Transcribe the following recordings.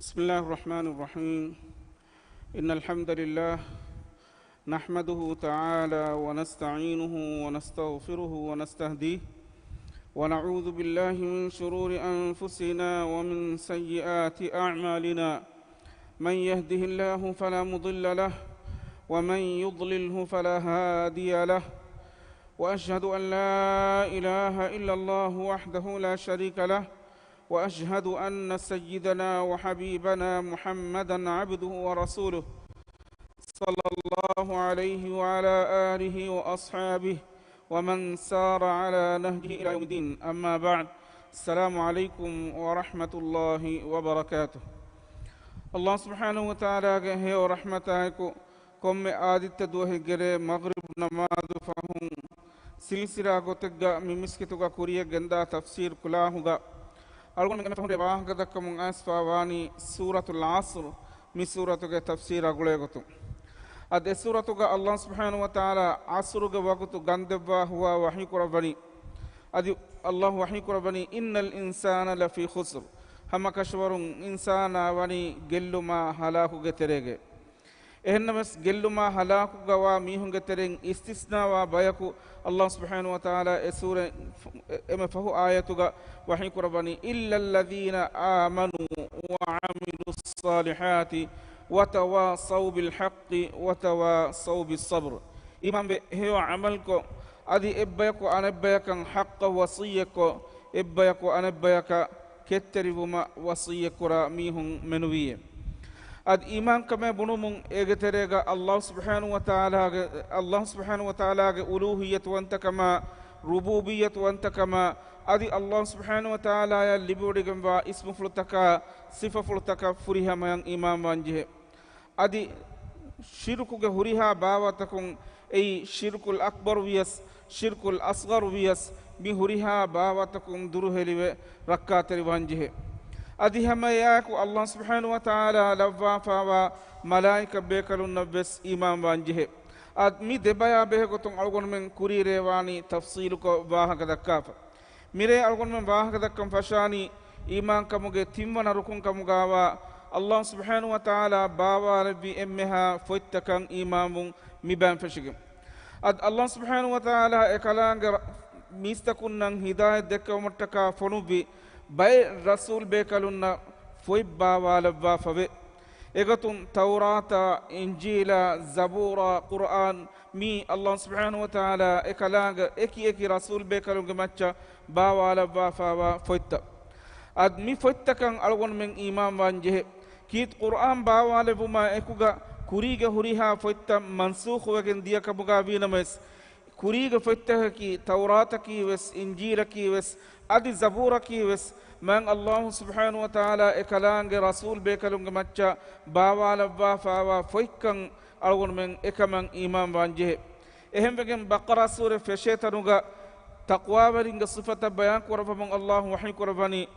بسم الله الرحمن الرحيم إن الحمد لله نحمده تعالى ونستعينه ونستغفره ونستهديه ونعوذ بالله من شرور أنفسنا ومن سيئات أعمالنا من يهده الله فلا مضل له ومن يضلله فلا هادي له وأشهد أن لا إله إلا الله وحده لا شريك له وأشهد أن سيدنا وحبيبنا محمدا عبده ورسوله صلى الله عليه وعلى آله وأصحابه ومن سار على نهجه إلى يوم الدين أما بعد السلام عليكم ورحمة الله وبركاته الله سبحانه وتعالى هي ورحمته كم آدت دوه جري مغرب نماز فهم سلسلة قتجا ممسكتوغا كوريا جندا تفسير كلاهوغا أقول من فهم رباه كذا كم أسفاواني سورة العصر من سورة تفسير أقول لكم أد سورة الله سبحانه وتعالى عصر وقت غندبا هو وحي قرباني أد الله وحي قرباني إن الإنسان لفي خسر هم كشور إنسان واني جل ما هلاك جترجه إهنمس جل ما هلاك جوا ميهم جترين استثناء وبيكو الله سبحانه وتعالى سورة إما فهو آياتك وحي قرباني إلا الذين آمنوا وعملوا الصالحات وتواصوا بالحق وتواصوا بالصبر إمام هو عملكو أدي إبايكو أنا إبايكا حق وصيكو إبايكو أنا إبايكا كتربما وصيكو راميهم منوية أد إيمان كما بنومن إجتريغا الله سبحانه وتعالى ألوهية وأنت كما ربوبية وأنت كما أدي الله سبحانه وتعالى لبوريغم با اسم فلتكا صفة فلتكا فريها ما إمام وانجه أدي شركك هريها باواتكم أي شرك الأكبر ويس شرك الأصغر ويس بهريها باواتكم دروه لبه ركاتر وانجه أدي هم ياكو الله سبحانه وتعالى لفا فاوا ملائكة بيكالون نبس إمام وانجه أدمي دبايا بهكتون ألغون من كوري ريواني تفصيلك باها كدكافة ميري ألغون من باها كدكم فشاني إيمان كموغي تيمنا ركون كموغاوا الله سبحانه وتعالى باوا ربي إمها فتكن إمام مبان فشكم أد الله سبحانه وتعالى إكالانغ ميستكون هداية دكا ومتكا فنوبي باي رسول بيكالون فويب باوا لبا فبي إغتون توراة إنجيل زبور قرآن مي الله سبحانه وتعالى إكلانغ إكي رسول بيكالونغ ماتشا باوا لبا فاوا فويتا أد مي فويتا كان ألغون من إمام وانجه كيت قرآن باوا لبما إكوغا كوريغا هريها فويتا منسوخ وغن ديا كبوغا بينمس كوريغا فويتا كي توراة كي وس إنجيل كي وس أدي زبور كي وس من الله سبحانه وتعالى إكلانغ رسول بيكالونغ ماتشا باوا لبا فاوا فويكن ألغون من إكمن إمام وانجه إهم بغن بقرة سورة فشيطانوغا تقوى ورنغ صفة بيان قربان الله وحي قرباني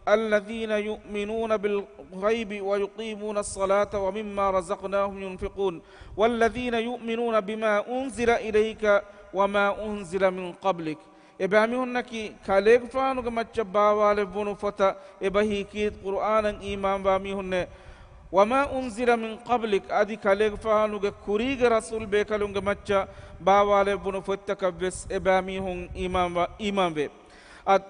الذين يؤمنون بالغيب ويقيمون الصلاة ومما رزقناهم ينفقون والذين يؤمنون بما أنزل إليك وما أنزل من قبلك إباميهنكي كاليغ فانوغ مچا باوالي بونو فتا إبهي كيد قرآن إيمان باميهن وما أنزل من قبلك أدي كاليغ فانوغ كوريغ رسول بيكالونغ مچا باوالي بونو فتا كبس إباميهن إيمان بي أد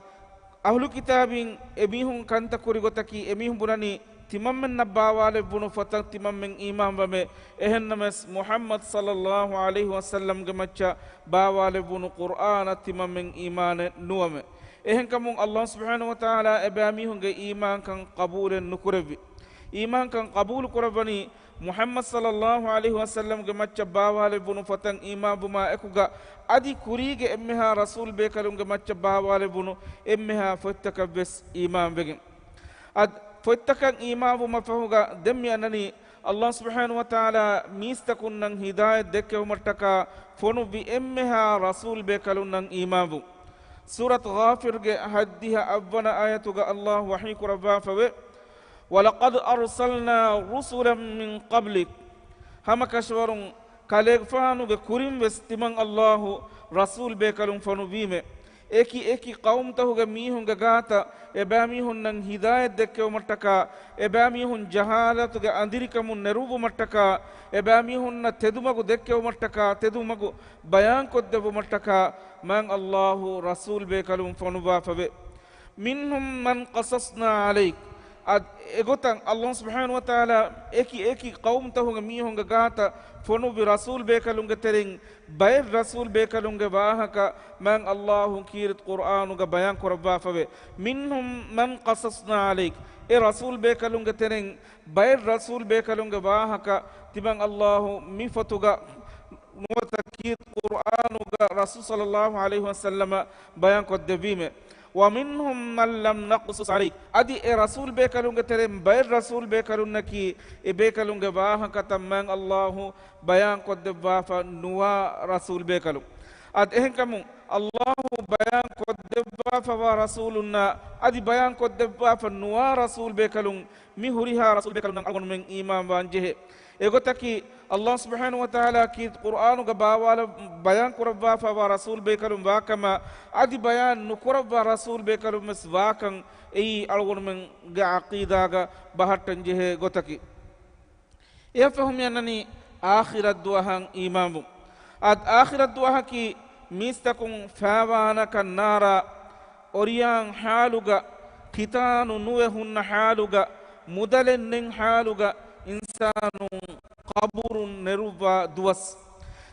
أهل كتابين إبيهن كانت كوريغوتاكي إبيهن بناني تمام من نباوالي بونو فتن تمام من إيمان بمي إهن نمس محمد صلى الله عليه وسلم جمعة باوالي بونو قرآن تمام من إيمان نوامي إهن كمون الله سبحانه وتعالى إباميهم جي إيمان كان قبول نكربي إيمان كان قبول كربني محمد صلى الله عليه وسلم جمعة باوالي بونو فتن إيمان بما إكوغا أدي كوريج إمها رسول بيكالون جمعة باوالي بونو إمها فتكبس إيمان بجن أد فتكن إمام ومفهوغا دمي أنني الله سبحانه وتعالى ميستكن نن هداية دكه ومرتكا فنو بإمها رسول بكلون نن إمام سورة غافر هديها أبنا آياتك الله وحيك ربا فوي ولقد أرسلنا رسلا من قبلك هم كشورون كاليغ فانو كوريم وستمان الله رسول بكلون فنو بيمه eki qawm tahuga mihunga gata eba mihun nan hidayat dekkew mattaka eba mihun jahalatuga andirikamun nerubu mattaka eba mihun na tedumagu dekkew mattaka tedumagu bayan koddebu mattaka man Allahu rasul be kalum fonuba fabe minhum man qasasna alayk ad egotan Allah subhanahu wa ta'ala eki qawm tahunga mihunga gata fonu bi rasul be kalunga tereng bayr rasul be kalunga wahaka man Allahu kirit qur'anuga bayan korba fabe minhum man qasasna alayk e rasul be kalunga tereng bayr rasul be kalunga wahaka tibang Allahu mi fatuga nuwata kirit qur'anuga rasul sallallahu alaihi wasallam bayan koddebime wa minhum man lam naqsus alayk adi e rasul be kalunga terem bayr rasul be kalunna ki e be kalunga baha katamman Allah bayan kodde bafa nuwa rasul be kalung ad ehen kamu Allah bayan kodde bafa wa rasulunna adi bayan kodde bafa nuwa rasul be kalung mi huriha rasul be kalung algon men imam wanje egotaki Allah subhanahu wa ta'ala ki Qur'anu ga bawala bayan kurabba fa wa rasul be kalum wakama adi bayan nukurabba rasul be kalum mes wakan ei algon men ga aqida ga bahatan jehe gotaki ya fahum yanani akhirat duahan imamu ad akhirat duaha ki mistakun fawana kannara oriyan haluga kitanu nuwehunna haluga mudalen nen haluga insanu qaburun neruba duwas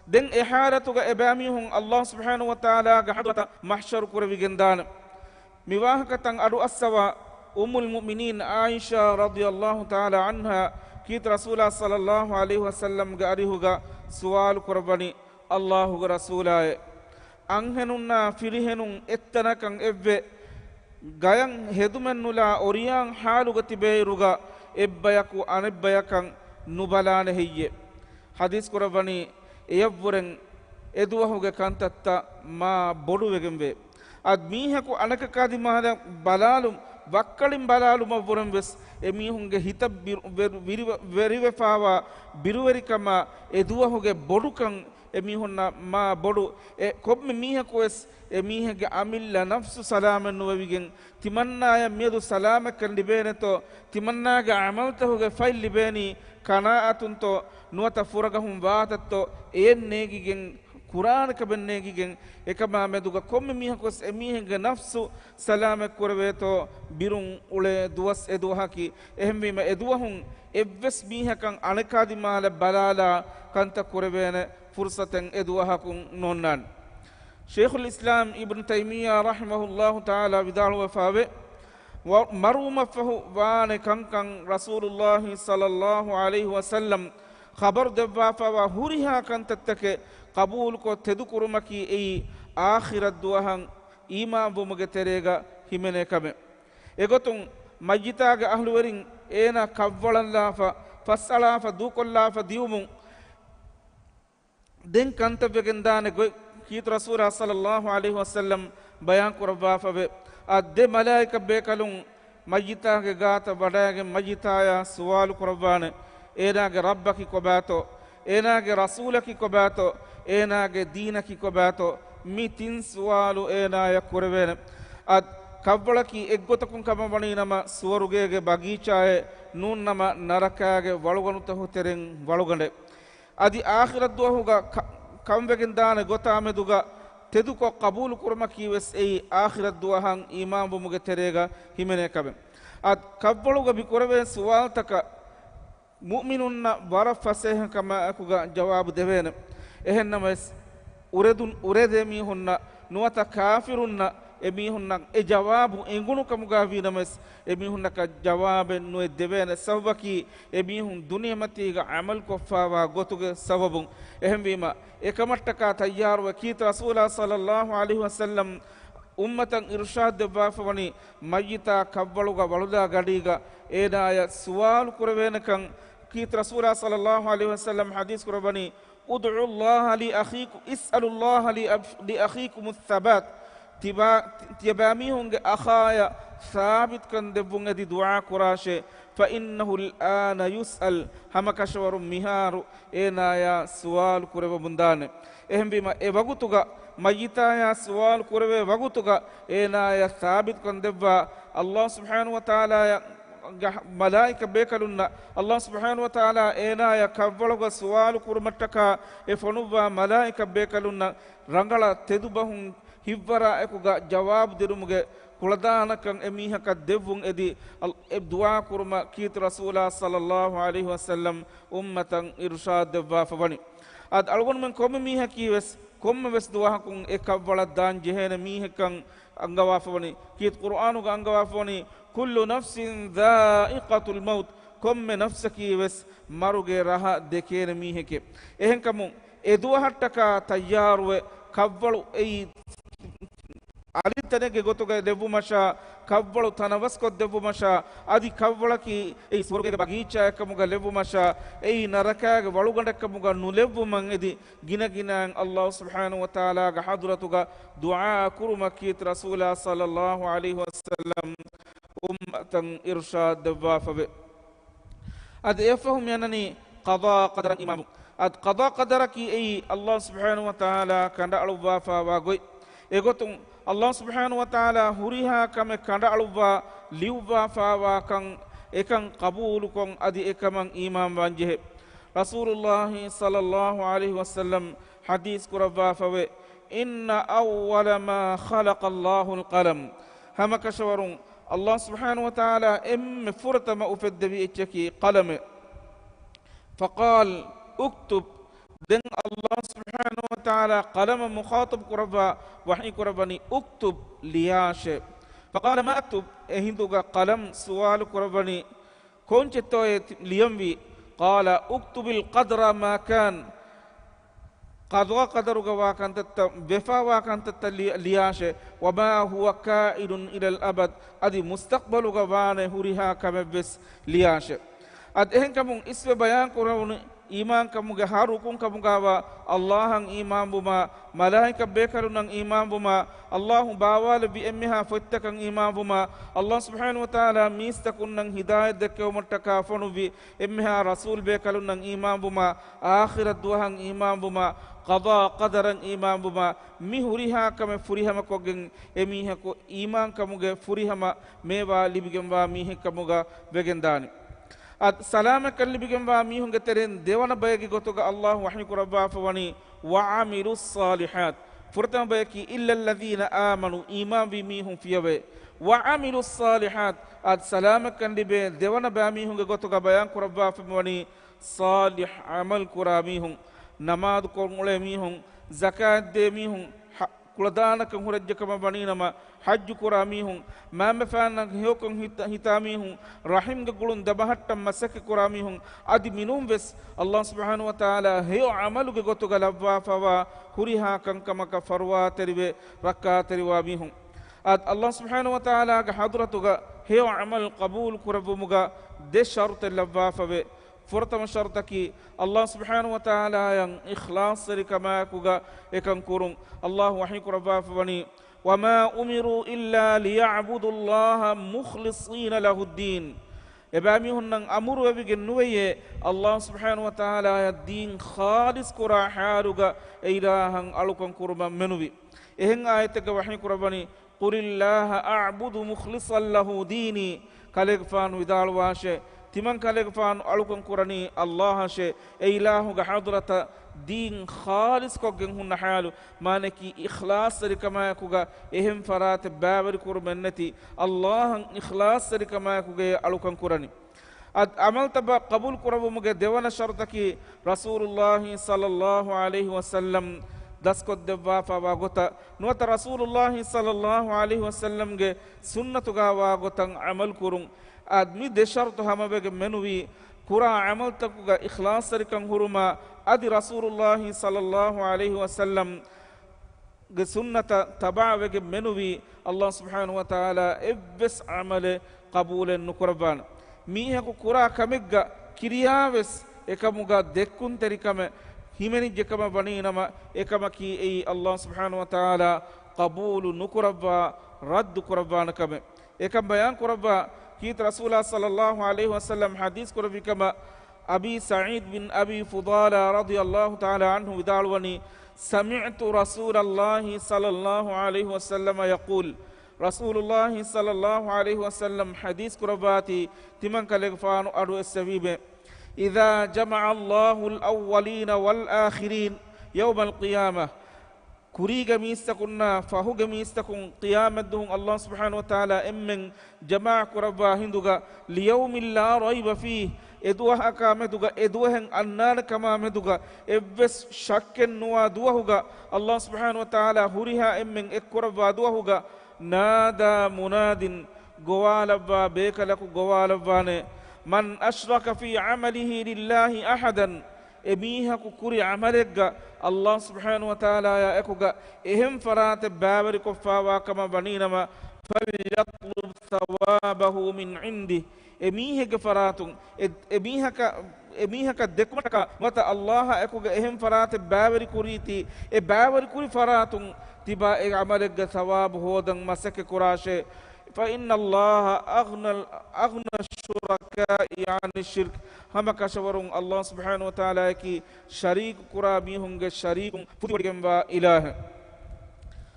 den iharatuga ebamihun Allah subhanahu wa ta'ala ga hadrata mahshar kurabigendana miwahakatan adu assawa ummul mu'minin Aisha radhiyallahu ta'ala anha kit rasulullah sallallahu alaihi wasallam ga arihuga sual kurbani Allahu ga rasulaye anhenunna firihenun ettanakan evve gayan hedumennula oriyan haluga tibeiruga ebbayaku anebbayakan nubalane hiyye hadis kurabani eyavvuren eduwahuge kantatta ma bodu wegembe ad mihaku anakakadi mahada balalum wakkalim balalum avvuren bes emihunge hita verive fawa biruverikama eduwahuge bodukan emihunna ma bodu e kobme mihaku es emihege amilla nafsu salamen nuwavigen timannaya medu salama kan libeneto timannaga amaltahuge fayl libeni kanaatunto nuwata furagahum waatatto ennegigen Quran ka bennegigen ekama meduga komme mihakos emihenge nafsu salama kurveto birun ule duwas eduhaki ehmima eduhun evves mihakan anakadi mala balala kanta kurvene fursaten eduhakun nonnan Sheikhul Islam Ibn Taymiyyah rahimahullahu ta'ala vidalu wafawe maruma fahu waane kankan Rasulullah sallallahu alaihi wasallam khabar devwa fawa huriha kantattake qabul ko tedukurumaki ei akhirat duahan imam bumuge terega himene kame egotun majitaga ahluwerin ena kavwalanlafa fassalafa dukollafa diumun den kantavegendane goy kit rasulullah sallallahu alaihi wasallam bayan kurba fabe adde malaika bekalun majita ge gata badage majitaya suwal kurbane ena ge rabbaki kobato ena ge rasulaki kobato ena ge dinaki kobato mitin suwalu ena ya kurbene ad kavvalaki eggotakun kamabani nama suwaruge ge bagichae nun nama narakage waluganu tahuteren walugande adi akhirat duahuga kamvegendane gotameduga teduko qabul kurmaki wes ei akhirat duahan imam bumuge terega himene kabe ad kavvaluga bikurave suwal taka mu'minunna bara faseh kama akuga jawab devene ehennama urede mi honna nuwata kafirunna emi hunna e jawabu engunu kamuga vinamas emi hunna ka jawabe no devene sabaki emi hun duniya matiga amal ko fawa gotuge sababun ehembima ekamattaka tayyar wa kit rasulullah sallallahu alaihi wasallam ummatan irshad debba fawani mayyita kavvaluga waluda gadiga edaya suwal kurvenakan kit rasulullah sallallahu alaihi wasallam hadis kurabani ud'u Allah li akhikum is'alu Allah li akhikum athabat tibamihunge akhaya sabit kan debunge di dua kurashe فإنه الآن يسأل هم كشور مهار إنايا سؤال كرب بندان إهم بما إبغتوغا ميتايا سؤال كرب بغتوغا إنايا ثابت كندبا الله سبحانه وتعالى malaika bekalunna Allah subhanahu wa ta'ala ena kavvaluga suwalu kurmattaka e fonuwa malaika bekalunna rangala tedubahun hivvara ekuga jawab dirumuge kuladanakan emihaka devun edi dua kurma kit rasulullah sallallahu alaihi wasallam ummatan irshad devwa fawani ad algon men kom mihaki wes kom wes dua kun e kavvala dan jehena mihakan angawa fawani kit qur'anu ga angawa fawani كل نفس ذائقة الموت كم نفسك بس مروجي رها دكين ميهك إهن كمو إدوه هتكا تيار وكبلو أي علي تنك غوتوغا دبو مشا كبلو تنوس كو دبو مشا أدي كبلا كي أي سورغا بغيچا كموغا لبو مشا أي نركا غولوغا كموغا نولبو من إدي جنا جنا الله سبحانه وتعالى حضرتوغا دعاء كرما كيت رسول صلى الله عليه وسلم ummatan irshad dawafabe ad yafahum yanani qada qadar imam ad qada qadaraki ay Allah subhanahu wa ta'ala kanda aluwa fa wagoi egotum Allah subhanahu wa ta'ala huriha kame kanda aluwa liuwa fa wa kan ekan qabul kon adi ekamang imam wanje Rasulullah sallallahu alaihi wasallam hadis kurawa fawe inna awwala ma khalaqa Allahu al-qalam hama kashawarun الله سبحانه وتعالى فرط ما أفد بيتشكي قلم فقال اكتب دن الله سبحانه وتعالى قلم مخاطب كربا وحي كرباني اكتب لياش فقال ما اكتب هندوغا قلم سؤال كرباني كون توي ليمبي قال اكتب القدر ما كان قضاء قدرك واكنت بفا واكنت لياشه وما هو كائن الى الابد ادي مستقبلك وانه هريها كمبس لياشه اد اهن كم اسم بيان قرون iman kamuga harukun kamugawa Allahan iman buma malaika bekalunang iman buma Allahu bawal bi emmiha fottakan iman buma Allah subhanahu wa ta'ala mistakunang hidayat dekew mattaka fonu bi emmiha rasul bekalunang iman buma akhirat duhang iman buma qada qadaran iman buma mihuriha kame furihama kogen emiha ko iman kamuga furihama mewa libigamba mihi kamuga begendani ad salama kalli bigamba mi hunga teren devana bayagi gotoga Allah wahyi kurabba fawani wa amilus salihat furtam bayaki illa alladhina amanu iman bi mi hum fiyabe wa amilus salihat ad salama kalli be devana ba mi hunga gotoga bayan kurabba fawani salih amal kurami hum namaz ko mule mi hum zakat de mi hum kuladana kan hurajja kama baninama hajj kurami hum mame fana hokon hitami hum rahim ga gulun dabahatta masak kurami hum adi minum ves Allah subhanahu wa ta'ala heyo amalu ge gotu galabwa fawa huriha kan kama ka farwa teribe rakka teriwa mi hum ad Allah subhanahu wa ta'ala ga hadratu ga heyo amal qabul kurabumuga de shart labwa fawe فرتم شرطك الله سبحانه وتعالى ين إخلاص كما كوغا إكن كورم الله وحي كربا فبني وما أمروا إلا ليعبدوا الله مخلصين له الدين إبامي هنن أمر وبيجن نوية الله سبحانه وتعالى الدين خالص كرا حالوغا إلهن ألوكن كربا منوي إهن آيتك وحي كرباني قل الله أعبد مخلصا له ديني كالك فان ودال واشي timan kaleg fan alukon kurani Allah she ilahu ga hadrata din khalis ko gen hun halu manaki ikhlas kama kuga ehem farat babar kurmannati Allah ikhlas kama kuga alukon kurani ad amal taba qabul kurabu muge dewana shartaki rasulullah sallallahu alaihi wasallam dasko devwa fa wagota nuata rasulullah sallallahu alaihi wasallam ge sunnatu ga wagotan amal kurun आदमी देशर तो हम बेग मेनुवी कुरा अमल तक का इखलास तरीक़ं हुरुमा आदि रसूलुल्लाह सल्लल्लाहु अलैहि वसल्लम गे सुन्नत तबा बेग मेनुवी अल्लाह सुब्हानहु व तआला एब्बस अमल कबूल नुकुरबान मीहे को कुरा कमिग्गा किरियावेस एकमुगा देकुन तरीक़मे हिमेनि जेकम बनी नमा एकम की ए अल्लाह सुब्हानहु व तआला कबूल नुकुरबा रद्द कुरबान कमे एकम बयान कुरबा كيت رسول الله صلى الله عليه وسلم حديث كربي كما أبي سعيد بن أبي فضالة رضي الله تعالى عنه ودالوني سمعت رسول الله صلى الله عليه وسلم يقول رسول الله صلى الله عليه وسلم حديث كرباتي تمن كالغفان أدو السبيب إذا جمع الله الأولين والآخرين يوم القيامة كريغا ميستكنا فهوغا ميستكن قيامة دون الله سبحانه وتعالى إمن جماع كربا هندوغا ليوم لا ريب فيه إدوها كامدوغا إدوهن أنان كما مدوغا إبس شكن نوا دوهوغا الله سبحانه وتعالى هريها إمن إكربا دوهوغا نادى مناد غوالبا بيكلك غوالباني من أشرك في عمله لله أحدا إميها كوري عملك الله سبحانه وتعالى يا إكوغا إهم فرات بابري كفاوا كما بنينما فليطلب ثوابه من عنده إميها كفراتون إميها كدكمتك متى الله إكوغا إهم فرات بابري كوريتي بابري كوري فراتون تبا عملك ثواب هودن مسك كراشه فإن الله أغنى الشركاء عن الشرك هم كشورون الله سبحانه وتعالى كي شريك قرابي هنگ شريك فتوى إله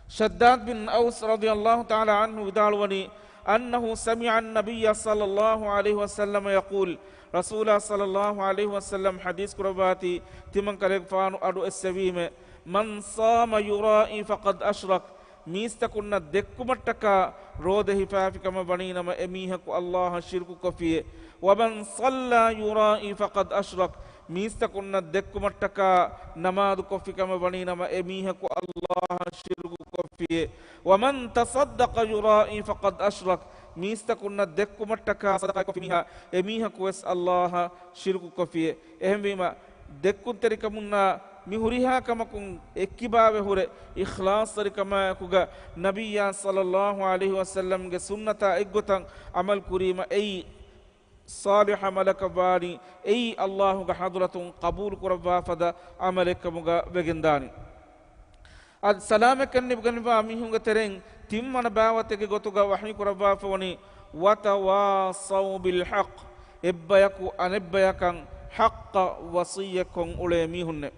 شداد بن أوس رضي الله تعالى عنه ودالوني أنه سمع النبي صلى الله عليه وسلم يقول رسول الله صلى الله عليه وسلم حديث قرباتي تمن كالك فانو أدو السبيم من صام يرائي فقد أشرك ميستكنا دكمتكا روده فافكما بنينما اميهك الله شرك كفيه ومن صلى يرائي فقد أشرك ميستكنا دكمتكا نماذ كفكما بنينما اميهك الله شرك كفيه ومن تصدق يرائي فقد أشرك ميستكنا دكمتكا صدقا كفيها اميهك وس الله شرك كفيه اهم بما دكون تركمنا مهريها كما كن اكباب هره اخلاص كما كوغا نبي صلى الله عليه وسلم کے سنت اگتن عمل كريم اي صالح ملك باري اي الله حضرة قبول قربا فدا عملك مغا بگنداني اد سلام كن بگنبا ميهونگ ترين تيمن باوتك گتوغا وحي قربا فوني وتواصوا بالحق ابيكو انبيكن حق وصيكم اوليميهن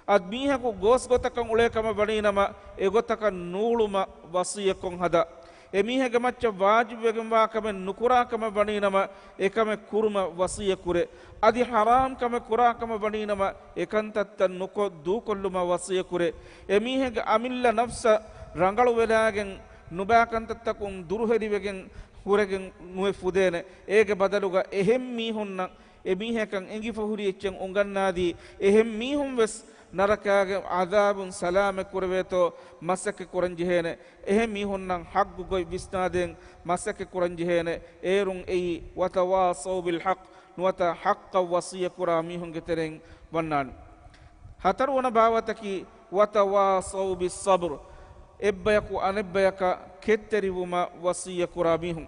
أدميها كوس غتكم أولئكما بنينما إغتكا نولما وصيكم هذا إميها كماتش واجب وكما كم نكرا كما بنينما إكما كورما وصية كورة أدي حرام كما كورا كما بنينما إكنت نكو دو كلما وصية كورة إميها كأميل نفس رانغلو ولاعن نباكن تتكون دروهدي وكن هوركن نوي فودين إيك بدلوغا إهم ميهون إميها كان إنجي فهوري إتشن أنغنادي إهم ميهم بس ನರಕಾಗೆ ಆದಾಬುನ್ ಸಲಾಮ ಕುರವೇತೋ ಮಸಕ್ಕೆ ಕುರಂಜಿಹೇನೆ ಎಹೆ ಮೀಹುನ್ನಂ ಹಗ್ಗು ಗೊಯ್ ಬಿಸ್ನಾದೆನ್ ಮಸಕ್ಕೆ ಕುರಂಜಿಹೇನೆ ಏರುಂ ಎಯಿ ವತವಾಸೌ ಬಿಲ್ ಹಕ್ ನುವತ ಹಕ್ಕ ವಸಿಯ ಕುರ ಮೀಹುಂಗೆ ತೆರೆಂ ವನ್ನಾನ್ ಹತರುವನ ಭಾವತಕಿ ವತವಾಸೌ ಬಿಸ್ ಸಬ್ರ್ ಎಬ್ಬಯಕು ಅನೆಬ್ಬಯಕ ಕೆತ್ತರಿವುಮ ವಸಿಯ ಕುರ ಮೀಹುಂ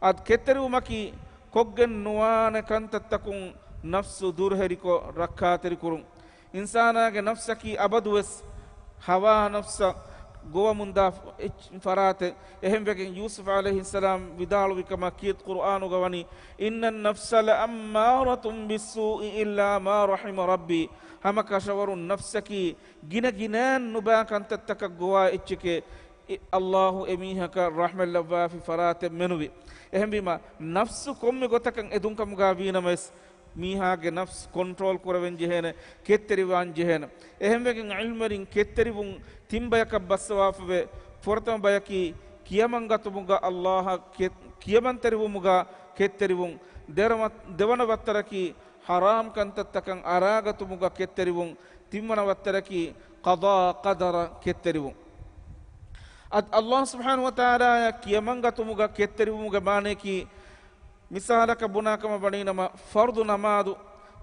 ಅದ್ ಕೆತ್ತರಿವುಮಕಿ ಕೊಗ್ಗೆನ್ ನುವಾನೆ ಕಂತತ್ತಕುಂ ನಫ್ಸು ದುರ್ಹರಿಕೋ ರಕ್ಕಾತರಿ ಕುರುಂ इंसाना के नफ्स की अबदुस हवा नफ्स गोवा मुंदा फरात अहम वेकिन यूसुफ अलैहिस्सलाम विदाल विकमा कीत कुरान गवनी इन्न नफ्स लअम्मारतुम बिस्सूइ इल्ला मा रहिम रब्बी हम कशवरु नफ्स की गिन गिनान नुबा कंत तक गोवा इच्छके अल्लाह एमीहा का रहमत लव्वा फी फरात मेनुवी अहम बिमा नफ्स कोम गोतकन एदुन कम गावीनमस मीहा के नफ्स कंट्रोल कुरवें जिहेन केत्तरिवान जिहेन एहम वेकिन इल्मरिन केत्तरिवुं तिंबयक बस्वाफवे फोरतम बयकी कियमंगतमुगा अल्लाह कियमंतरिवुमुगा केत्तरिवुं देवन वत्तरकी हराम कंतत्तकं अरागतमुगा केत्तरिवुं तिम्मन वत्तरकी qada qadara kettarivu ad Allah subhanahu wa ta'ala kiyamangatuga kettarivuga maneki misalaka bunakama badinama fardu namadu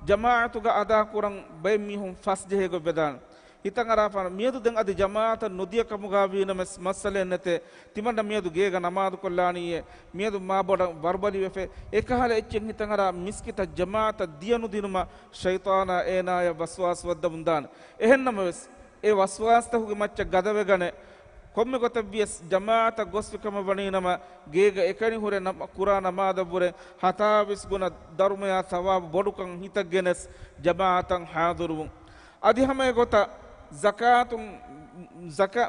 jamaatuga ada kurang baymihum fasjehego bedan hitangara pan miedu den adi jamaata nodiya kamuga bina masale nete timanda miedu gega namadu kollaniye miedu ma boda barbali wefe ekahala echen hitangara miskita jamaata diyanu dinuma shaytana enaya waswas wadda mundan ehennama wes e waswas tahuge macca gadawegane komme gota bies jamaata gosfikama baninama geega ekani hure qur'ana maada bure hatavis guna darmaya thawab bodukan hitaggenes jamaatan hadirun adi hame gota zakatun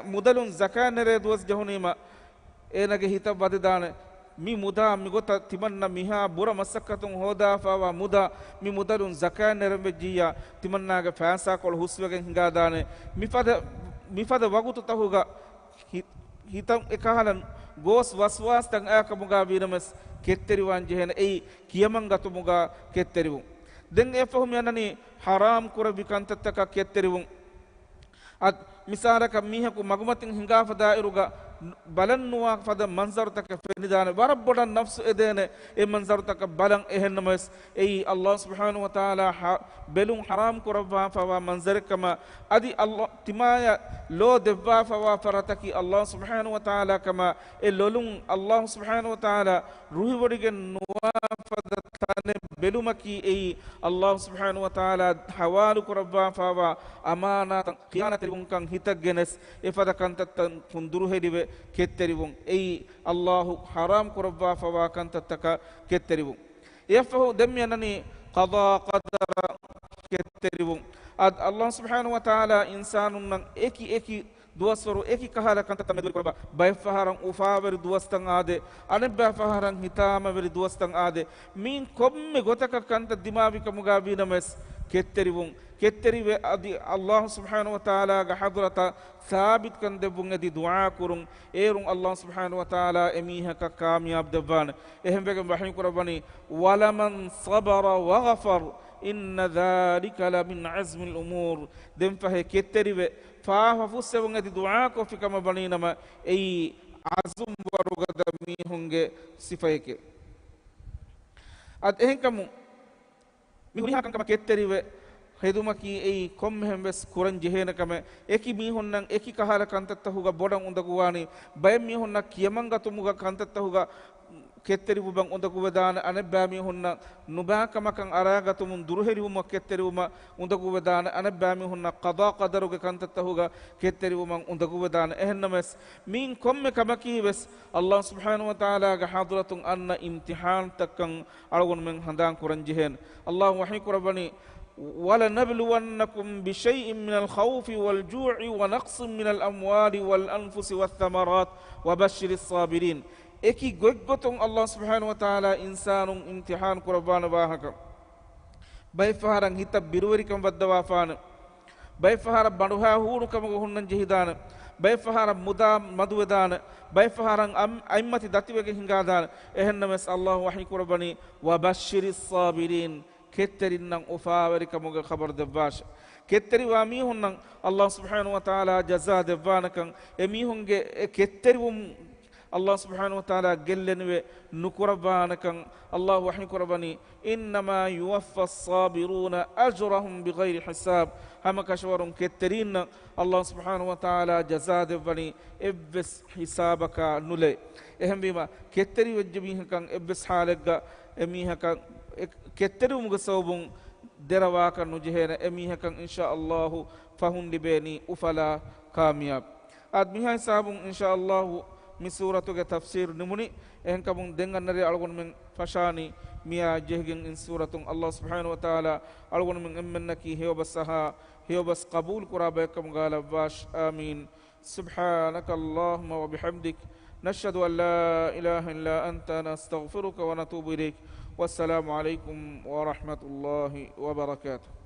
mudalun zakanere duwas jahunima enage hita badidane mi muda mi gota timanna miha bura masakatun hoda fawa muda mi mudalun zakanere mejiya timannaga faasa kol huswegen hinga dane mi fada wagutu tahuga hitam ekahalan gos waswas tang akamuga binamas ketteri jehen ei kiyamangatu muga ketteriwu den efahum yanani haram kurabi kantattaka ketteriwu ad misaraka mihaku magumatin hinga fada iruga balan nuwa fada manzar taka fenidane warabbodan nafsu edene e manzar taka balan ehennamas ei Allah subhanahu wa ta'ala belun haram kurabba fawa manzar kama adi Allah timaya lo devva fawa farataki Allah subhanahu wa ta'ala kama e lolun Allah subhanahu wa ta'ala ruhi wodigen nuwa fada tane belumaki ei Allah subhanahu wa ta'ala hawalu kurabba fawa amana khiyanati bunkan hitaggenes e fada kantattan funduru hedive ketteribun ei Allahu haram kurabba fawa kantattaka ketteribun yafahu damyanani qada qadara ketteribun ad Allah subhanahu wa ta'ala insanun nan eki duwaswaru eki kahala kantatta medul kurabba bay faharan ufawer duwastang ade anebba faharan hitama ver duwastang ade min komme gotaka kanta dimavi kamuga binames ketteribun ketterive adi Allah subhanahu wa ta'ala ga hadrata thabit kan debun edi dua kurun erun Allah subhanahu wa ta'ala emiha ka kamyab devan ehembege bahin kurabani walaman sabara wa ghafar inna dhalika la min azmi al umur dem fahe ketterive fa fussebun edi dua ko fikama baninama ei azum warugada mi hunge sifayke ad ehenkamu mi huriha kan kama ketterive hedumaki ei komme hembes kuran jehena kame eki mi honnan eki kahala kantatta huga bodan undaguwani bay mi honna kiyamanga tumuga kantatta huga ketteri bubang undaguwa dana anebba mi honna nuba kamakan araga tumun duruheri huma ketteri huma undaguwa dana anebba mi honna qada qadaruga kantatta huga ketteri huma undaguwa dana ehennames min komme kamaki bes Allah subhanahu wa ta'ala ga hadratun anna imtihan takkan algon men handan kuran jehen Allah wahi kurabani ولنبلونكم بشيء من الخوف والجوع ونقص من الأموال والأنفس والثمرات وبشر الصابرين eki goggoton Allah subhanahu wa ta'ala insanun imtihan kurabana bahaka bay faharan hitab birwari kam wadda wafana bay fahara banduha huru kam hunnan jehidana bay fahara muda maduwedana bay faharan aimmati datiwege hingadana ehennames Allah wahi kurabani wa bashiris sabirin ketterin nan ufawari kamuga khabar devvash ketteri wa mi honnan Allah subhanahu wa ta'ala jaza devvana kan e mi honge ketteri Allah subhanahu wa ta'ala gellenwe nukurabana kan Allah wahi kurabani innama yuwaffa as-sabiruna ajrahum bighayri hisab hama kashwarun ketterin Allah subhanahu wa ta'ala jaza devvani ebbes hisabaka nule ehem bima ketteri wajbi kan ebbes halega emiha kan ketteru muga sawbun derawaka nujehena emiha kan insha Allah fahundi beni ufala kamyab admi hay sabun insha Allah mi suratu ge tafsir numuni en kabun dengannari algon men fashani miya jehgen in suratun Allah subhanahu wa ta'ala algon men emmennaki heobasaha heobas qabul qurabe kam gala bash amin subhanaka allahumma wa bihamdik nashhadu an la ilaha illa anta nastaghfiruka wa natubu ilayk والسلام عليكم ورحمة الله وبركاته